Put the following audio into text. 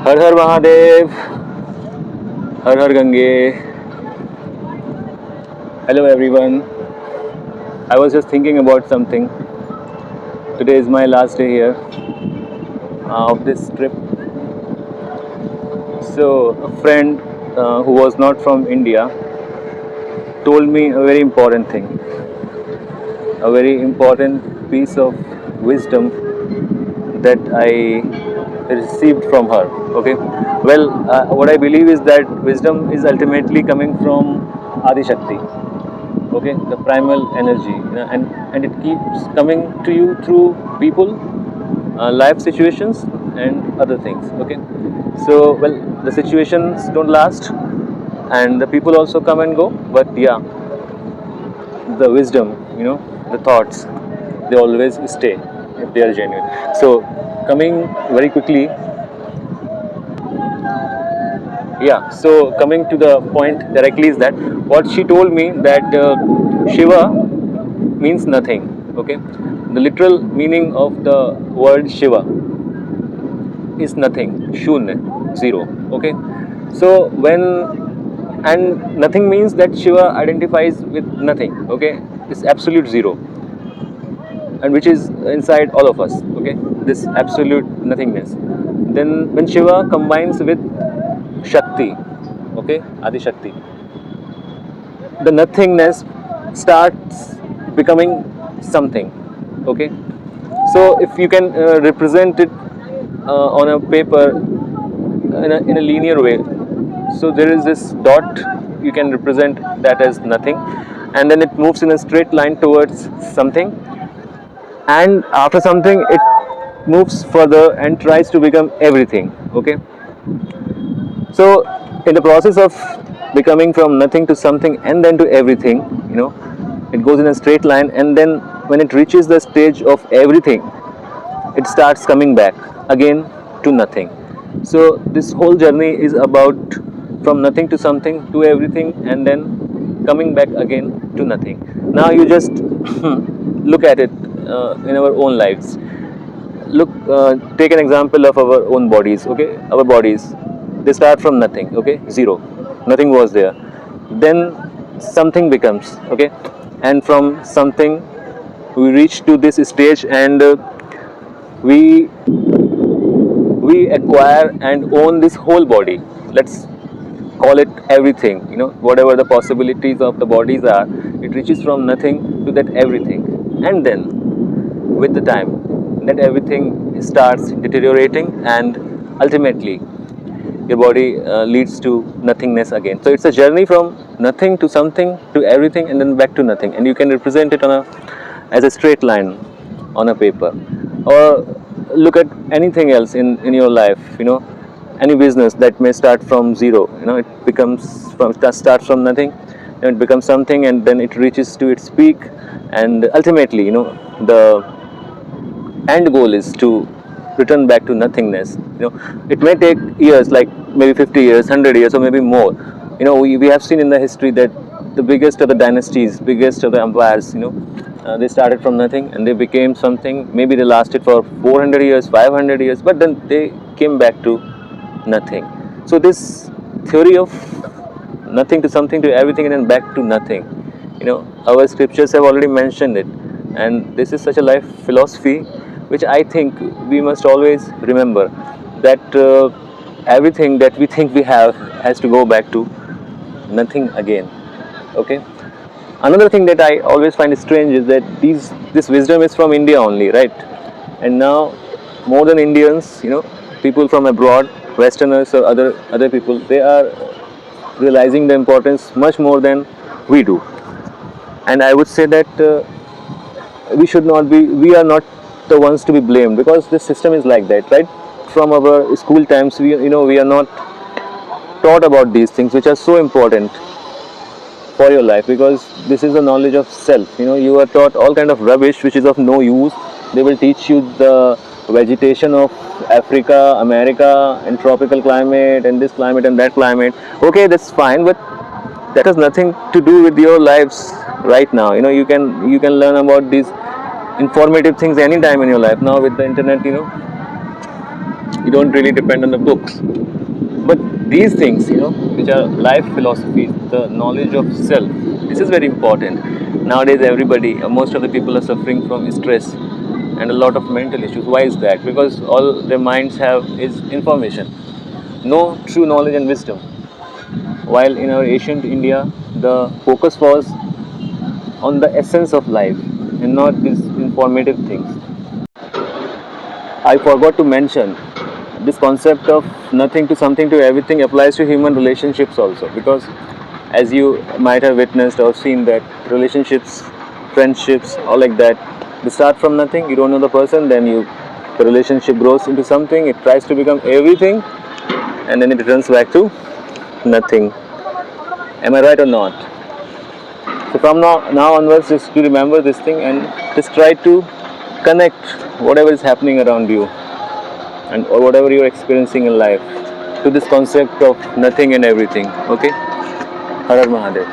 Her her Mahadev, her her Gange. Hello everyone. I was just thinking about something. Today is my last day here of this trip. So a friend who was not from India told me a very important thing, a very important piece of wisdom that I received from her. Okay. Well, what I believe is that wisdom is ultimately coming from Adi Shakti. Okay, the primal energy, and it keeps coming to you through people, life situations, and other things. Okay, so well, the situations don't last, and the people also come and go, but yeah, the wisdom, the thoughts, they always stay if they are genuine. So coming very quickly, yeah, so coming to the point directly is that what she told me, that Shiva means nothing. Okay, the literal meaning of the word Shiva is nothing, shunya, zero. Okay, so when, and nothing means that Shiva identifies with nothing. Okay, it's absolute zero, and which is inside all of us. Okay, this absolute nothingness. Then when Shiva combines with Shakti, okay, Adi Shakti, the nothingness starts becoming something. Okay, so if you can represent it on a paper in a linear way, so there is this dot, you can represent that as nothing, and then it moves in a straight line towards something, and after something it moves further and tries to become everything. Okay, so in the process of becoming from nothing to something and then to everything, it goes in a straight line, and then when it reaches the stage of everything, it starts coming back again to nothing. So this whole journey is about from nothing to something to everything, and then coming back again to nothing. Now you just look at it in our own lives. Look, take an example of our own bodies. Okay, our bodies, they start from nothing. Okay, zero, nothing was there, then something becomes. Okay, and from something we reach to this stage, and we we acquire and own this whole body. Let's call it everything. Whatever the possibilities of the bodies are, it reaches from nothing to that everything, and then with the time, that everything starts deteriorating, and ultimately your body leads to nothingness again. So it's a journey from nothing to something to everything, and then back to nothing, and you can represent it as a straight line on a paper, or look at anything else in your life. Any business that may start from zero, it becomes from starts from nothing, and it becomes something, and then it reaches to its peak, and ultimately, the end goal is to return back to nothingness. It may take years, like maybe 50 years, 100 years, or maybe more. We have seen in the history that the biggest of the dynasties, biggest of the empires, they started from nothing and they became something. Maybe they lasted for 400 years, 500 years, but then they came back to nothing. So this theory of nothing to something to everything and then back to nothing, our scriptures have already mentioned it, and this is such a life philosophy which I think we must always remember, that everything that we think we have has to go back to nothing again. Okay, another thing that I always find strange is that this wisdom is from India only, right? And now more than Indians, people from abroad, Westerners or other people, they are realizing the importance much more than we do. And I would say that we are not the ones to be blamed, because this system is like that, right? From our school times, we are not taught about these things which are so important for your life, because this is the knowledge of self. You are taught all kind of rubbish which is of no use. They will teach you the vegetation of Africa, America, and tropical climate, and this climate and that climate. Okay, that's fine, but that has nothing to do with your lives right now. You can learn about these informative things anytime in your life now with the internet. You don't really depend on the books. But these things, which are life philosophies, the knowledge of self, this is very important. Nowadays, everybody, most of the people are suffering from stress and a lot of mental issues. Why is that? Because all their minds have is information, no true knowledge and wisdom. While in our ancient India, the focus was on the essence of life and not these informative things. I forgot to mention this concept of nothing to something to everything applies to human relationships also, because as you might have witnessed or seen that relationships, friendships, all like that, they start from nothing. You don't know the person, then the relationship grows into something. It tries to become everything, and then it returns back to nothing. Am I right or not? So from now onwards, just to remember this thing and just try to connect whatever is happening around you and or whatever you're experiencing in life to this concept of nothing and everything. Okay? Har Har Mahadev.